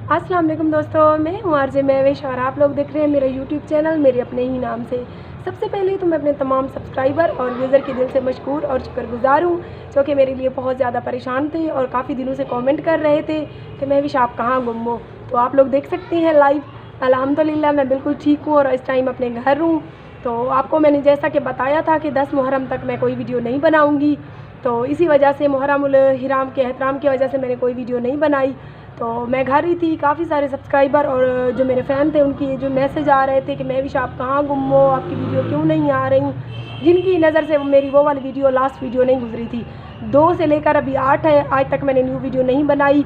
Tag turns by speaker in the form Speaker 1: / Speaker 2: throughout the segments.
Speaker 1: अस्सलाम वालेकुम दोस्तों, मैं हूँ आरजे महविश और आप लोग देख रहे हैं मेरा यूट्यूब चैनल मेरे अपने ही नाम से। सबसे पहले तो मैं अपने तमाम सब्सक्राइबर और यूज़र के दिल से मशकूर और शुक्रगुज़ार हूँ जो कि मेरे लिए बहुत ज़्यादा परेशान थे और काफ़ी दिनों से कमेंट कर रहे थे कि महविश आप कहाँ गुम हो। तो आप लोग देख सकते हैं लाइव, अल्हम्दुलिल्लाह मैं बिल्कुल ठीक हूँ और इस टाइम अपने घर हूँ। तो आपको मैंने जैसा कि बताया था कि 10 मुहर्रम तक मैं कोई वीडियो नहीं बनाऊँगी, तो इसी वजह से मुहर्रमुल हिराम के एहतराम की वजह से मैंने कोई वीडियो नहीं बनाई। तो मैं घर ही थी। काफ़ी सारे सब्सक्राइबर और जो मेरे फ़ैन थे उनकी जो मैसेज आ रहे थे कि महविश आप कहाँ गुम हो, आपकी वीडियो क्यों नहीं आ रही। जिनकी नज़र से मेरी वो वाली वीडियो लास्ट वीडियो नहीं गुजरी थी, 2 से लेकर अभी 8 है, आज तक मैंने न्यू वीडियो नहीं बनाई।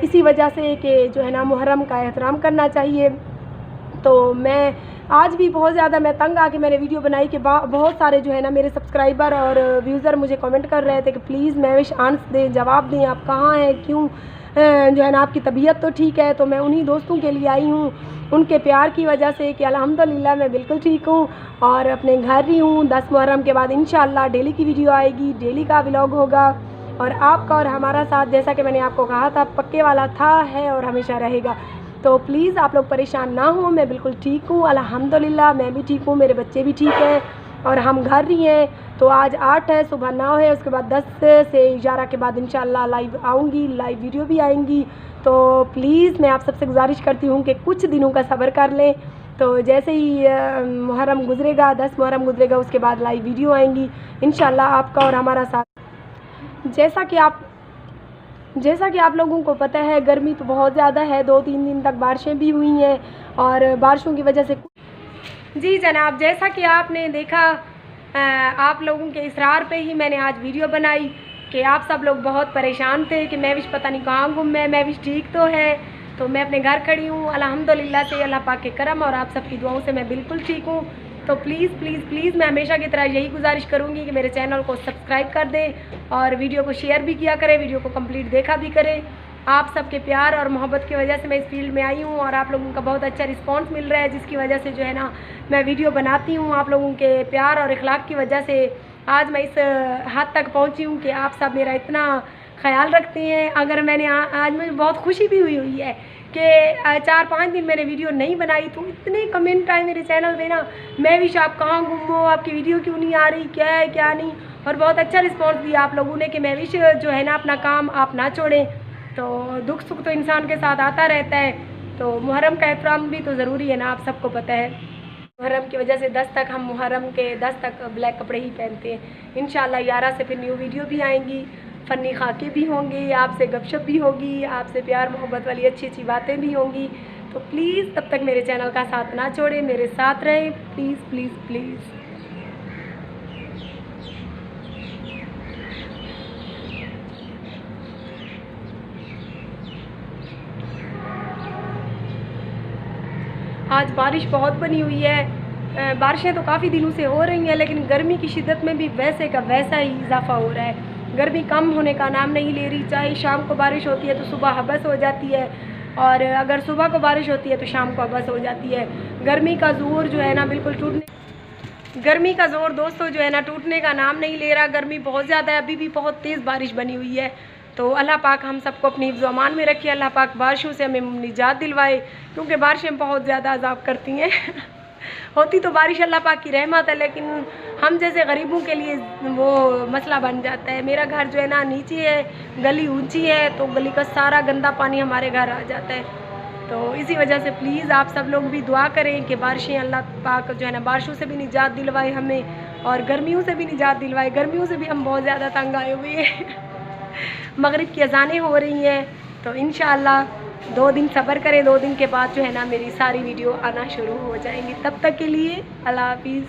Speaker 1: इसी वजह से कि जो है ना मुहर्रम का एहतराम करना चाहिए। तो मैं आज भी बहुत ज़्यादा मैं तंग आके मैंने वीडियो बनाई कि बहुत सारे जो है ना मेरे सब्सक्राइबर और व्यूज़र मुझे कमेंट कर रहे थे कि प्लीज़ महविश आंसर दें, जवाब दें, आप कहाँ हैं, क्यों जो है ना आपकी तबीयत तो ठीक है। तो मैं उन्हीं दोस्तों के लिए आई हूँ, उनके प्यार की वजह से कि अल्हम्दुलिल्लाह मैं बिल्कुल ठीक हूँ और अपने घर ही हूँ। 10 मुहर्रम के बाद इंशाअल्लाह डेली की वीडियो आएगी, डेली का व्लॉग होगा और आपका और हमारा साथ जैसा कि मैंने आपको कहा था पक्के वाला था, है और हमेशा रहेगा। तो प्लीज़ आप लोग परेशान ना हो, मैं बिल्कुल ठीक हूँ अल्हम्दुलिल्लाह, मैं भी ठीक हूँ, मेरे बच्चे भी ठीक हैं और हम घर ही हैं। तो आज 8 है, सुबह 9 है, उसके बाद 10 से 11 के बाद इंशाअल्लाह लाइव आऊँगी, लाइव वीडियो भी आएंगी। तो प्लीज़ मैं आप सबसे गुजारिश करती हूँ कि कुछ दिनों का सब्र कर लें। तो जैसे ही मुहर्रम गुजरेगा, 10 मुहर्रम गुजरेगा, उसके बाद लाइव वीडियो आएंगी इंशाअल्लाह आपका और हमारा साथ। जैसा कि आप लोगों को पता है गर्मी तो बहुत ज़्यादा है, 2-3 दिन तक बारिशें भी हुई हैं और बारिशों की वजह से जी जनाब, जैसा कि आपने देखा आप लोगों के इसरार पे ही मैंने आज वीडियो बनाई कि आप सब लोग बहुत परेशान थे कि महविश पता नहीं कहाँ गुम है, महविश ठीक तो है। तो मैं अपने घर खड़ी हूँ अल्हम्दुलिल्लाह से, अल्लाह पाक के करम और आप सबकी दुआओं से मैं बिल्कुल ठीक हूँ। तो प्लीज़ प्लीज़ प्लीज़ मैं हमेशा की तरह यही गुजारिश करूँगी कि मेरे चैनल को सब्सक्राइब कर दें और वीडियो को शेयर भी किया करें, वीडियो को कंप्लीट देखा भी करें। आप सबके प्यार और मोहब्बत की वजह से मैं इस फील्ड में आई हूँ और आप लोगों का बहुत अच्छा रिस्पांस मिल रहा है, जिसकी वजह से जो है ना मैं वीडियो बनाती हूँ। आप लोगों के प्यार और इखलाक की वजह से आज मैं इस हद तक पहुँची हूँ कि आप सब मेरा इतना ख्याल रखते हैं। अगर मैंने आज मुझे बहुत खुशी भी हुई है कि 4-5 दिन मैंने वीडियो नहीं बनाई तो इतने कमेंट आए मेरे चैनल पे ना, महविश आप कहाँ गुम हो, आपकी वीडियो क्यों नहीं आ रही, क्या है क्या नहीं। और बहुत अच्छा रिस्पॉन्स दिया आप लोगों ने कि महविश जो है ना अपना काम आप ना छोड़ें। तो दुख सुख तो इंसान के साथ आता रहता है, तो मुहर्रम का एहतराम भी तो ज़रूरी है ना, आप सबको पता है। मुहर्रम की वजह से 10 तक हम मुहर्रम के 10 तक ब्लैक कपड़े ही पहनते हैं। इंशाअल्लाह 11 से फिर न्यू वीडियो भी आएंगी, फ़नी खाके भी होंगे, आपसे गपशप भी होगी, आपसे प्यार मोहब्बत वाली अच्छी अच्छी बातें भी होंगी। तो प्लीज़ तब तक मेरे चैनल का साथ ना छोड़ें, मेरे साथ रहें प्लीज़ प्लीज़ प्लीज़। आज बारिश बहुत बनी हुई है, बारिशें तो काफ़ी दिनों से हो रही हैं लेकिन गर्मी की शिद्दत में भी वैसे का वैसा ही इजाफा हो रहा है। गर्मी कम होने का नाम नहीं ले रही, चाहे शाम को बारिश होती है तो सुबह हबस हो जाती है और अगर सुबह को बारिश होती है तो शाम को हबस हो जाती है। गर्मी का ज़ोर जो है ना बिल्कुल गर्मी का ज़ोर दोस्तों जो है ना टूटने का नाम नहीं ले रहा। गर्मी बहुत ज़्यादा है, अभी भी बहुत तेज़ बारिश बनी हुई है। तो अल्लाह पाक हम सबको अपनी हिफ्ज़ अमान में रखिए, अल्लाह पाक बारिशों से हमें निजात दिलवाए क्योंकि बारिशें बहुत ज़्यादा अज़ाब करती हैं होती तो बारिश अल्लाह पाक की रहमत है लेकिन हम जैसे गरीबों के लिए वो मसला बन जाता है। मेरा घर जो है ना नीचे है, गली ऊंची है, तो गली का सारा गंदा पानी हमारे घर आ जाता है। तो इसी वजह से प्लीज़ आप सब लोग भी दुआ करें कि बारिशें अल्लाह पाक जो है ना बारिशों से भी निजात दिलवाए हमें और गर्मियों से भी निजात दिलवाए। गर्मियों से भी हम बहुत ज़्यादा तंग आए हुए हैं मगरिब की अज़ानें हो रही हैं, तो इंशाअल्लाह 2 दिन सब्र करें, 2 दिन के बाद जो है ना मेरी सारी वीडियो आना शुरू हो जाएंगी। तब तक के लिए अल्लाह हाफिज़।